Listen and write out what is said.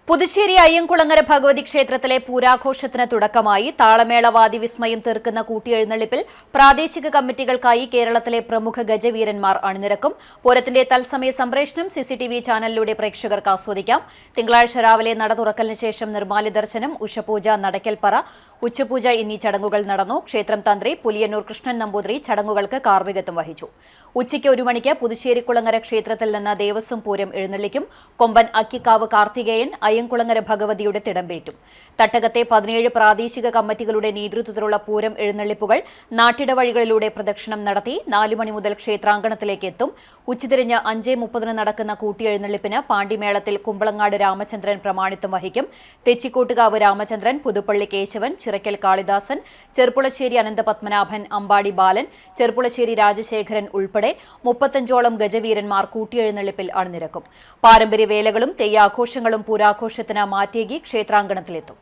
പുതുശ്ശേരി അയ്യൻകുളങ്ങര ഭഗവതി ക്ഷേത്രത്തിലെ പൂരാഘോഷത്തിന് തുടക്കമായി. താളമേളവാദി വിസ്മയം തീർക്കുന്ന കൂട്ടിയെഴുന്നള്ളിപ്പിൽ പ്രാദേശിക കമ്മിറ്റികൾക്കായി കേരളത്തിലെ പ്രമുഖ ഗജവീരന്മാർ അണിനിരക്കും. പൂരത്തിന്റെ തത്സമയ സംപ്രേഷണം സിസിടിവി ചാനലിലൂടെ പ്രേക്ഷകർക്ക് ആസ്വദിക്കാം. തിങ്കളാഴ്ച രാവിലെ നട തുറക്കലിന് ശേഷം നിർമ്മാല്യ ദർശനം, ഉഷപൂജ, നടക്കൽപ്പറ, ഉച്ചപൂജ എന്നീ ചടങ്ങുകൾ നടന്നു. ക്ഷേത്രം തന്ത്രി പുലിയന്നൂർ കൃഷ്ണൻ നമ്പൂതിരി ചടങ്ങുകൾക്ക് കാർമ്മികത്വം വഹിച്ചു. ഉച്ചയ്ക്ക് 1 മണിക്ക് പുതുശ്ശേരിക്കുളങ്ങര ക്ഷേത്രത്തിൽ നിന്ന് ദേവസ്വം പൂരം എഴുന്നള്ളിക്കും. കൊമ്പൻ അക്കിക്കാവ് കാർത്തികേയൻ അയ്യൻകുളങ്ങര ഭഗവതിയുടെ തിടമ്പേറ്റും. തട്ടകത്തെ 17 പ്രാദേശിക കമ്മിറ്റികളുടെ നേതൃത്വത്തിലുള്ള പൂരം എഴുന്നള്ളിപ്പുകൾ നാട്ടിടവഴികളിലൂടെ പ്രദക്ഷിണം നടത്തി 4 മണി മുതൽ ക്ഷേത്രാങ്കണത്തിലേക്ക് എത്തും. ഉച്ചതിരിഞ്ഞ് 5:30 നടക്കുന്ന കൂട്ടിയെഴുന്നള്ളിപ്പിന് പാണ്ടിമേളത്തിൽ കുമ്പളങ്ങാട് രാമചന്ദ്രൻ പ്രമാണിത്വം വഹിക്കും. തെച്ചിക്കോട്ടുകാവ് രാമചന്ദ്രൻ, പുതുപ്പള്ളി കേശവൻ, ചിറക്കൽ കാളിദാസൻ, ചെർപ്പുളശ്ശേരി അനന്തപത്മനാഭൻ, അമ്പാടി ബാലൻ, ചെർപ്പുളശ്ശേരി രാജശേഖരൻ ഉൾപ്പെടെ 35ഓളം ഗജവീരന്മാർ കൂട്ടിയെഴുന്നള്ളിപ്പിൽ അണിനിരക്കും. പാരമ്പര്യവേലകളും തെയ്യാഘോഷങ്ങളും പൂരാഘോഷത്തിന് മാറ്റേകി ക്ഷേത്രാങ്കണത്തിലെത്തും.